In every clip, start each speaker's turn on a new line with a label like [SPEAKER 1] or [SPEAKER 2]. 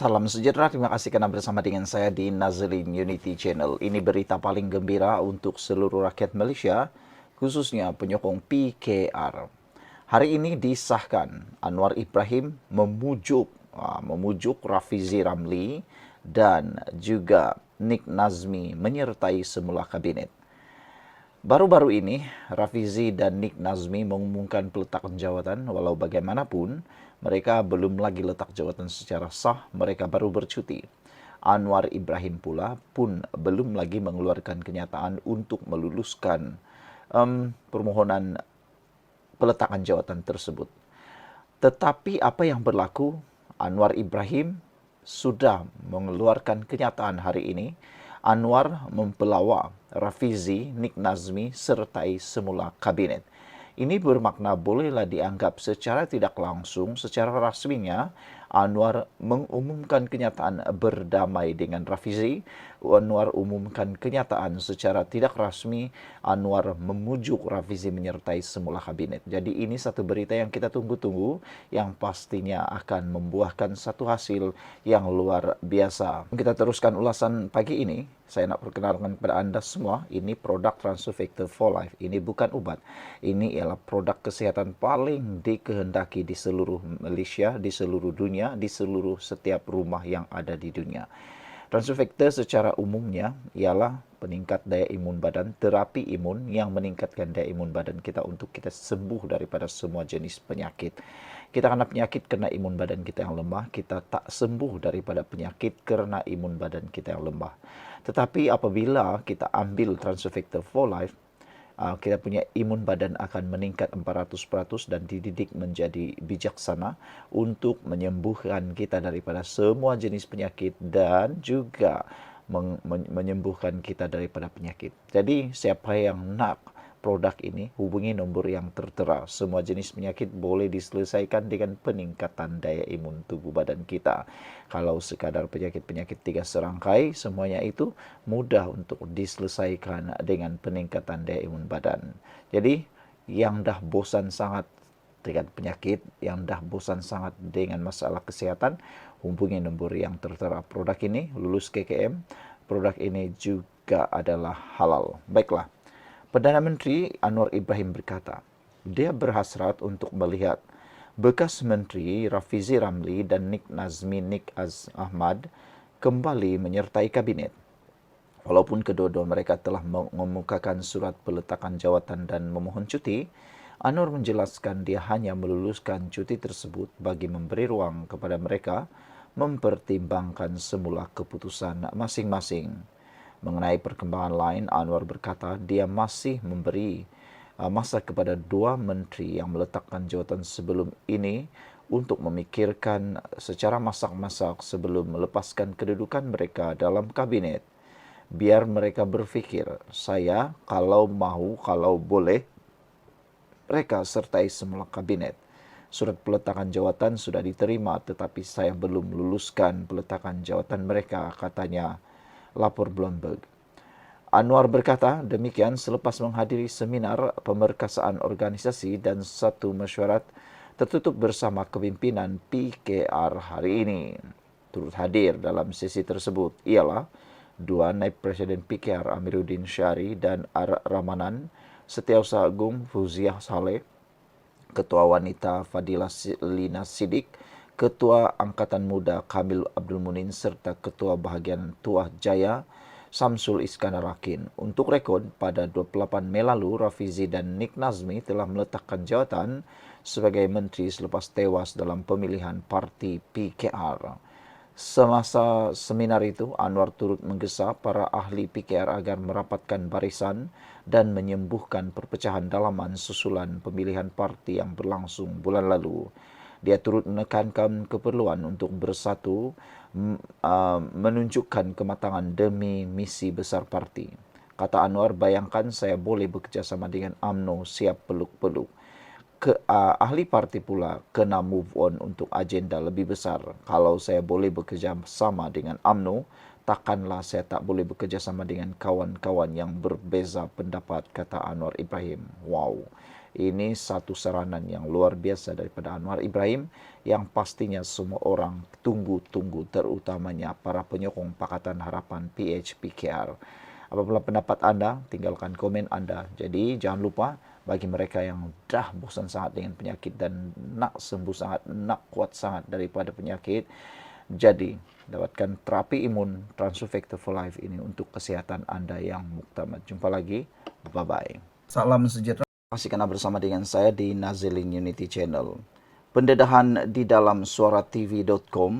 [SPEAKER 1] Salam sejahtera, terima kasih karena bersama dengan saya di Nazlin Unity Channel. Ini berita paling gembira untuk seluruh rakyat Malaysia, khususnya penyokong PKR. Hari ini disahkan Anwar Ibrahim memujuk Rafizi Ramli dan juga Nik Nazmi menyertai semula kabinet. Baru-baru ini, Rafizi dan Nik Nazmi mengumumkan peletakan jawatan, walau bagaimanapun, mereka belum lagi letak jawatan secara sah, mereka baru bercuti. Anwar Ibrahim pula pun belum lagi mengeluarkan kenyataan untuk meluluskan permohonan peletakan jawatan tersebut. Tetapi apa yang berlaku, Anwar Ibrahim sudah mengeluarkan kenyataan hari ini. Anwar mempelawa Rafizi, Nik Nazmi sertai semula kabinet. Ini bermakna bolehlah dianggap secara tidak langsung, secara rasminya Anwar mengumumkan kenyataan berdamai dengan Rafizi. Anwar umumkan kenyataan secara tidak rasmi, Anwar memujuk Rafizi menyertai semula kabinet. Jadi ini satu berita yang kita tunggu-tunggu, yang pastinya akan membuahkan satu hasil yang luar biasa. Kita teruskan ulasan pagi ini. Saya nak perkenalkan kepada anda semua, ini produk Transufactor for Life. Ini bukan obat. Ini ialah produk kesehatan paling dikehendaki di seluruh Malaysia, di seluruh dunia, di seluruh setiap rumah yang ada di dunia. Transufactor secara umumnya ialah peningkat daya imun badan, terapi imun yang meningkatkan daya imun badan kita untuk kita sembuh daripada semua jenis penyakit. Kita kena penyakit kerana imun badan kita yang lemah, kita tak sembuh daripada penyakit kerana imun badan kita yang lemah. Tetapi apabila kita ambil Transufactor for Life, kita punya imun badan akan meningkat 400% dan dididik menjadi bijaksana untuk menyembuhkan kita daripada semua jenis penyakit dan juga menyembuhkan kita daripada penyakit. Jadi siapa yang nak produk ini, hubungi nombor yang tertera. Semua jenis penyakit boleh diselesaikan dengan peningkatan daya imun tubuh badan kita. Kalau sekadar penyakit-penyakit 3 serangkai, semuanya itu mudah untuk diselesaikan dengan peningkatan daya imun badan. Jadi, yang dah bosan sangat dengan penyakit, yang dah bosan sangat dengan masalah kesehatan, hubungi nombor yang tertera. Produk ini lulus KKM, produk ini juga adalah halal. Baiklah. Perdana Menteri Anwar Ibrahim berkata, dia berhasrat untuk melihat bekas Menteri Rafizi Ramli dan Nik Nazmi Nik Ahmad kembali menyertai kabinet. Walaupun kedua-dua mereka telah mengemukakan surat peletakan jawatan dan memohon cuti, Anwar menjelaskan dia hanya meluluskan cuti tersebut bagi memberi ruang kepada mereka mempertimbangkan semula keputusan masing-masing. Mengenai perkembangan lain, Anwar berkata dia masih memberi masa kepada dua menteri yang meletakkan jawatan sebelum ini untuk memikirkan secara masak-masak sebelum melepaskan kedudukan mereka dalam kabinet. Biar mereka berfikir, saya kalau mahu, kalau boleh, mereka sertai semula kabinet. Surat peletakan jawatan sudah diterima tetapi saya belum luluskan peletakan jawatan mereka, katanya, lapor Bloomberg. Anwar berkata demikian selepas menghadiri seminar pemerkasaan organisasi dan satu mesyuarat tertutup bersama kepimpinan PKR hari ini. Turut hadir dalam sesi tersebut ialah dua Naib Presiden PKR Amiruddin Syari dan Ramanan, Setiausaha Agung Fauziah Saleh, Ketua Wanita Fadilah Lina Siddiq, Ketua Angkatan Muda Kamil Abdul Munin serta Ketua Bahagian Tuah Jaya Samsul Iskandar Rakin. Untuk rekod, pada 28 Mei lalu, Rafizi dan Nik Nazmi telah meletakkan jawatan sebagai menteri selepas tewas dalam pemilihan parti PKR. Semasa seminar itu, Anwar turut menggesa para ahli PKR agar merapatkan barisan dan menyembuhkan perpecahan dalaman susulan pemilihan parti yang berlangsung bulan lalu. Dia turut menekankan keperluan untuk bersatu, menunjukkan kematangan demi misi besar parti. Kata Anwar, bayangkan saya boleh bekerjasama dengan UMNO siap peluk-peluk. Ahli parti pula kena move on untuk agenda lebih besar. Kalau saya boleh bekerja sama dengan UMNO, takkanlah saya tak boleh bekerja sama dengan kawan-kawan yang berbeza pendapat, kata Anwar Ibrahim. Wow. Ini satu serangan yang luar biasa daripada Anwar Ibrahim yang pastinya semua orang tunggu-tunggu, terutamanya para penyokong Pakatan Harapan PHPKR. Apabila pendapat Anda, tinggalkan komen Anda. Jadi jangan lupa bagi mereka yang dah bosan sangat dengan penyakit dan nak sembuh sangat, nak kuat sangat daripada penyakit, jadi dapatkan terapi imun Transufactor for Life ini untuk kesehatan Anda yang muktamad. Jumpa lagi, bye-bye. Salam sejahtera. Kasihkan bersama dengan saya di Nazilin Unity Channel. Pendedahan di dalam suaratv.com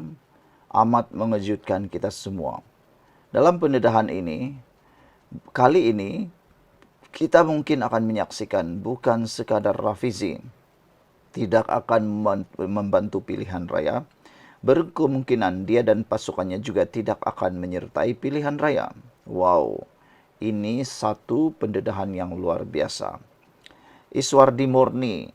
[SPEAKER 1] amat mengejutkan kita semua. Dalam pendedahan ini, kali ini kita mungkin akan menyaksikan bukan sekadar Rafizi tidak akan membantu pilihan raya, berkemungkinan dia dan pasukannya juga tidak akan menyertai pilihan raya. Wow, ini satu pendedahan yang luar biasa. Iswardi Murni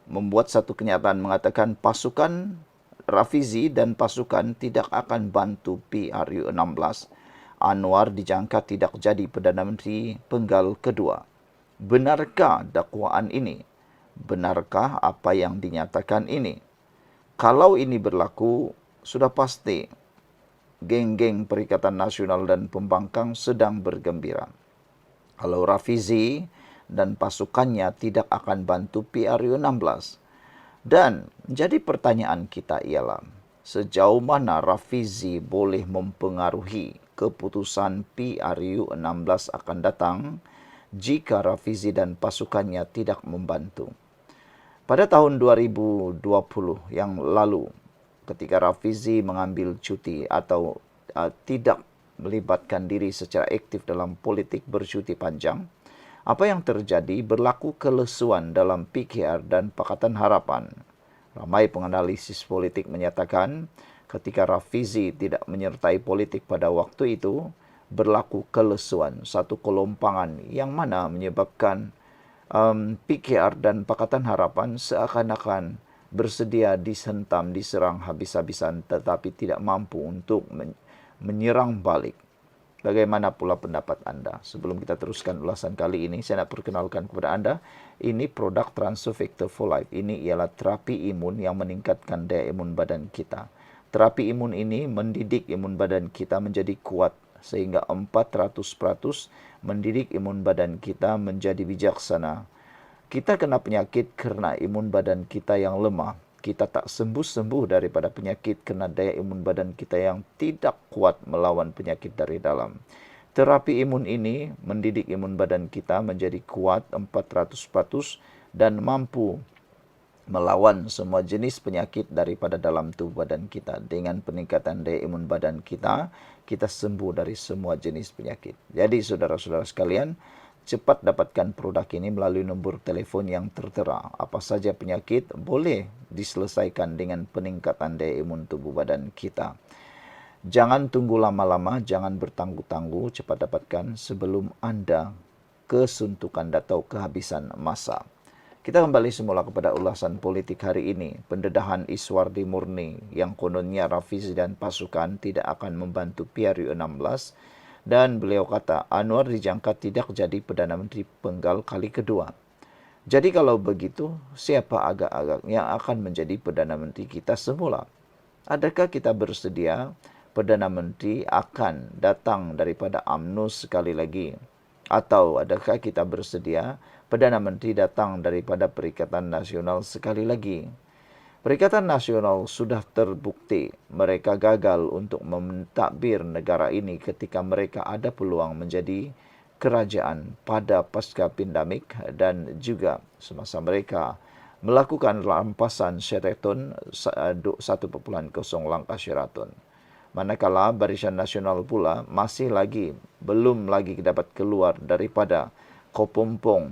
[SPEAKER 1] membuat satu kenyataan mengatakan pasukan Rafizi dan pasukan tidak akan bantu PRU 16. Anwar dijangka tidak jadi Perdana Menteri penggal kedua. Benarkah dakwaan ini? Benarkah apa yang dinyatakan ini? Kalau ini berlaku, sudah pasti geng-geng Perikatan Nasional dan pembangkang sedang bergembira. Kalau Rafizi dan pasukannya tidak akan bantu PRU 16. Dan jadi pertanyaan kita ialah, sejauh mana Rafizi boleh mempengaruhi keputusan PRU 16 akan datang jika Rafizi dan pasukannya tidak membantu? Pada tahun 2020 yang lalu, ketika Rafizi mengambil cuti atau tidak melibatkan diri secara aktif dalam politik bercuti panjang, apa yang terjadi? Berlaku kelesuan dalam PKR dan Pakatan Harapan. Ramai penganalisis politik menyatakan ketika Rafizi tidak menyertai politik pada waktu itu, berlaku kelesuan, satu kelompangan yang mana menyebabkan PKR dan Pakatan Harapan seakan-akan bersedia disentam, diserang habis-habisan tetapi tidak mampu untuk menyerang balik. Bagaimana pula pendapat Anda? Sebelum kita teruskan ulasan kali ini, saya nak perkenalkan kepada Anda, ini produk Transufactor for Life. Ini ialah terapi imun yang meningkatkan daya imun badan kita. Terapi imun ini mendidik imun badan kita menjadi kuat sehingga 400% mendidik imun badan kita menjadi bijaksana. Kita kena penyakit kerana imun badan kita yang lemah. Kita tak sembuh-sembuh daripada penyakit kerana daya imun badan kita yang tidak kuat melawan penyakit dari dalam. Terapi imun ini mendidik imun badan kita menjadi kuat 400% dan mampu melawan semua jenis penyakit daripada dalam tubuh badan kita. Dengan peningkatan daya imun badan kita, kita sembuh dari semua jenis penyakit. Jadi saudara-saudara sekalian, cepat dapatkan produk ini melalui nombor telefon yang tertera. Apa saja penyakit boleh diselesaikan dengan peningkatan daya imun tubuh badan kita. Jangan tunggu lama-lama, jangan bertangguh-tangguh, cepat dapatkan sebelum Anda kesuntukan atau kehabisan masa. Kita kembali semula kepada ulasan politik hari ini. Pendedahan Iswardi Murni yang kononnya Rafizi dan pasukan tidak akan membantu PRU 16. Dan beliau kata Anwar dijangka tidak jadi Perdana Menteri penggal kali kedua. Jadi kalau begitu, siapa agak-agak yang akan menjadi Perdana Menteri kita semula? Adakah kita bersedia Perdana Menteri akan datang daripada UMNO sekali lagi? Atau adakah kita bersedia Perdana Menteri datang daripada Perikatan Nasional sekali lagi? Perikatan Nasional sudah terbukti mereka gagal untuk mentadbir negara ini ketika mereka ada peluang menjadi kerajaan pada pasca pandemik dan juga semasa mereka melakukan rampasan Sheraton 1.0 langkah Sheraton. Manakala Barisan Nasional pula belum lagi dapat keluar daripada kopompong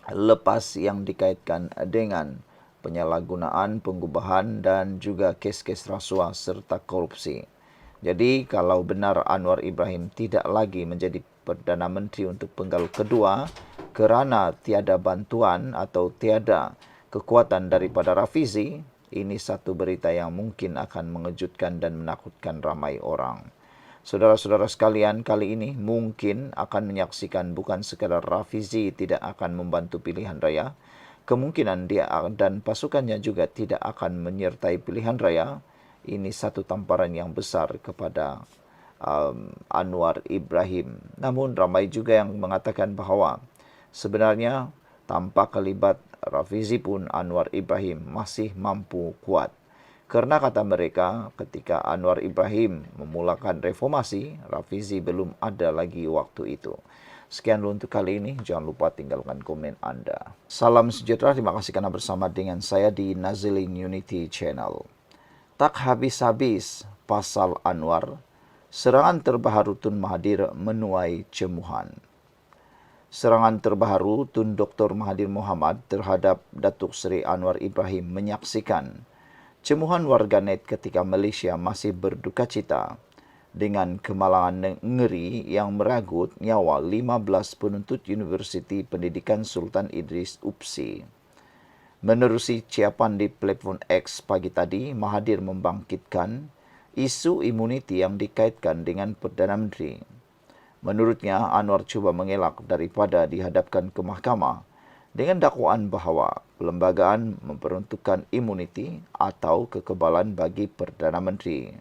[SPEAKER 1] lepas yang dikaitkan dengan penyalahgunaan, pengubahan dan juga kes-kes rasuah serta korupsi. Jadi kalau benar Anwar Ibrahim tidak lagi menjadi Perdana Menteri untuk penggal kedua kerana tiada bantuan atau tiada kekuatan daripada Rafizi, ini satu berita yang mungkin akan mengejutkan dan menakutkan ramai orang. Saudara-saudara sekalian, kali ini mungkin akan menyaksikan bukan sekadar Rafizi tidak akan membantu pilihan raya, kemungkinan dia dan pasukannya juga tidak akan menyertai pilihan raya. Ini satu tamparan yang besar kepada Anwar Ibrahim. Namun ramai juga yang mengatakan bahwa sebenarnya tanpa kelibat Rafizi pun Anwar Ibrahim masih mampu kuat. Karena kata mereka ketika Anwar Ibrahim memulakan reformasi, Rafizi belum ada lagi waktu itu. Sekian dulu untuk kali ini. Jangan lupa tinggalkan komen Anda. Salam sejahtera. Terima kasih karena bersama dengan saya di Nazilin Unity Channel. Tak habis-habis pasal Anwar, serangan terbaru Tun Mahathir menuai cemuhan. Serangan terbaru Tun Dr. Mahathir Mohamad terhadap Datuk Seri Anwar Ibrahim menyaksikan cemuhan warganet ketika Malaysia masih berduka cita dengan kemalangan ngeri yang meragut nyawa 15 penuntut Universiti Pendidikan Sultan Idris UPSI. Menerusi ciapan di platform X pagi tadi, Mahathir membangkitkan isu imuniti yang dikaitkan dengan Perdana Menteri. Menurutnya, Anwar cuba mengelak daripada dihadapkan ke mahkamah dengan dakwaan bahawa perlembagaan memperuntukkan imuniti atau kekebalan bagi Perdana Menteri.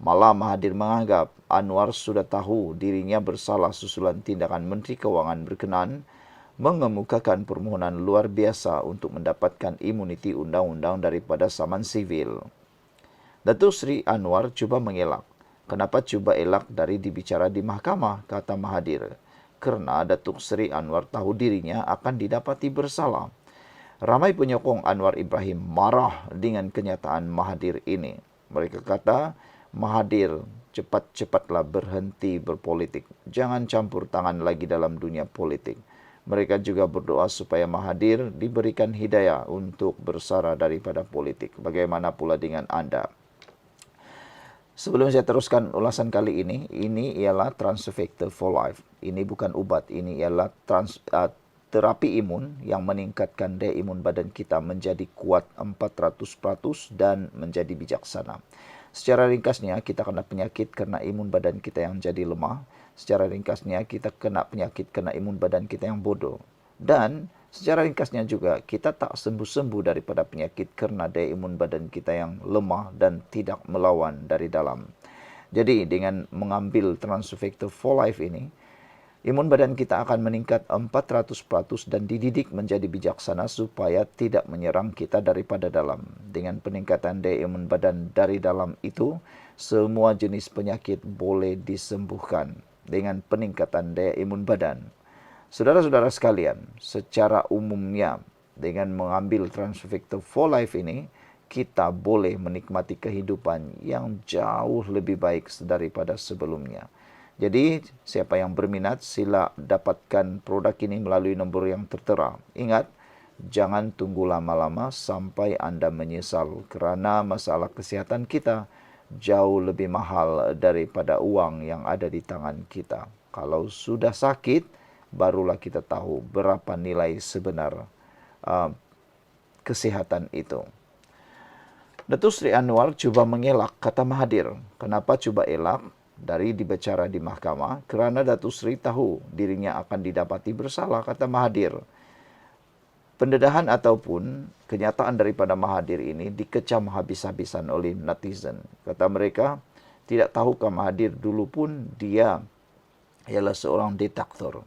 [SPEAKER 1] Malah Mahathir menganggap Anwar sudah tahu dirinya bersalah susulan tindakan Menteri Kewangan berkenan mengemukakan permohonan luar biasa untuk mendapatkan imuniti undang-undang daripada saman sivil. Datuk Seri Anwar cuba mengelak. Kenapa cuba elak dari dibicara di mahkamah, kata Mahathir? Kerana Datuk Seri Anwar tahu dirinya akan didapati bersalah. Ramai penyokong Anwar Ibrahim marah dengan kenyataan Mahathir ini. Mereka kata, Mahathir, cepat-cepatlah berhenti berpolitik. Jangan campur tangan lagi dalam dunia politik. Mereka juga berdoa supaya Mahathir diberikan hidayah untuk bersara daripada politik. Bagaimana pula dengan anda? Sebelum saya teruskan ulasan kali ini ialah transfer factor for life. Ini bukan ubat, ini ialah terapi imun yang meningkatkan daya imun badan kita menjadi kuat 400% dan menjadi bijaksana. Secara ringkasnya, kita kena penyakit kerana imun badan kita yang jadi lemah. Secara ringkasnya, kita kena penyakit kerana imun badan kita yang bodoh. Dan secara ringkasnya juga, kita tak sembuh-sembuh daripada penyakit kerana daya imun badan kita yang lemah dan tidak melawan dari dalam. Jadi, dengan mengambil transfer factor for life ini, imun badan kita akan meningkat 400% dan dididik menjadi bijaksana supaya tidak menyerang kita daripada dalam. Dengan peningkatan daya imun badan dari dalam itu, semua jenis penyakit boleh disembuhkan dengan peningkatan daya imun badan. Saudara-saudara sekalian, secara umumnya dengan mengambil transfer factor for life ini, kita boleh menikmati kehidupan yang jauh lebih baik daripada sebelumnya. Jadi, siapa yang berminat, sila dapatkan produk ini melalui nombor yang tertera. Ingat, jangan tunggu lama-lama sampai anda menyesal kerana masalah kesihatan kita jauh lebih mahal daripada uang yang ada di tangan kita. Kalau sudah sakit, barulah kita tahu berapa nilai sebenar kesihatan itu. Datuk Seri Anwar cuba mengelak, kata Mahathir. Kenapa cuba elak dari dibicara di mahkamah? Kerana Datuk Seri tahu dirinya akan didapati bersalah, kata Mahathir. Pendedahan ataupun kenyataan daripada Mahathir ini dikecam habis-habisan oleh netizen. Kata mereka, tidak tahukah Mahathir dulu pun dia ialah seorang diktator.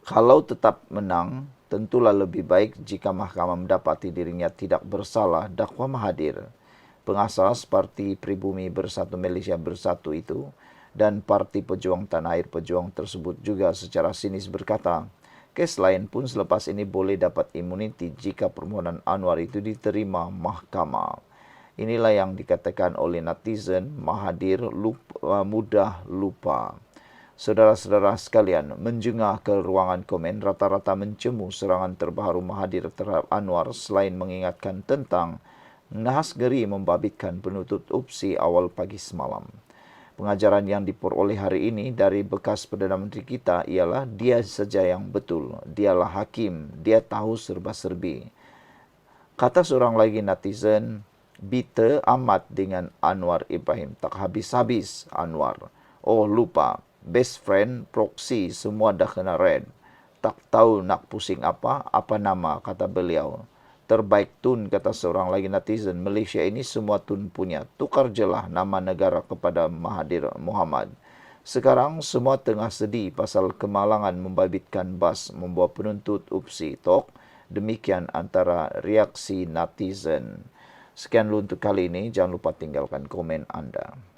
[SPEAKER 1] Kalau tetap menang, tentulah lebih baik jika mahkamah mendapati dirinya tidak bersalah, dakwa Mahathir. Pengasas Parti Pribumi Bersatu Malaysia Bersatu itu dan Parti Pejuang Tanah Air Pejuang tersebut juga secara sinis berkata, kes lain pun selepas ini boleh dapat imuniti jika permohonan Anwar itu diterima mahkamah. Inilah yang dikatakan oleh netizen, Mahathir mudah lupa. Saudara-saudara sekalian, menjengah ke ruangan komen, rata-rata mencemu serangan terbaru Mahathir terhadap Anwar selain mengingatkan tentang nahas geri membabitkan penuntut UPSI awal pagi semalam. Pengajaran yang diperoleh hari ini dari bekas Perdana Menteri kita ialah dia saja yang betul. Dialah hakim, dia tahu serba-serbi. Kata seorang lagi netizen, bitter amat dengan Anwar Ibrahim. Tak habis-habis Anwar. Oh lupa, best friend, proxy, semua dah kena red. Tak tahu nak pusing apa nama, kata beliau. Terbaik Tun, kata seorang lagi netizen. Malaysia ini semua Tun punya. Tukar jelah nama negara kepada Mahathir Mohamad. Sekarang semua tengah sedih pasal kemalangan membabitkan bas membawa penuntut UPSI Tok. Demikian antara reaksi netizen. Sekian dulu untuk kali ini. Jangan lupa tinggalkan komen Anda.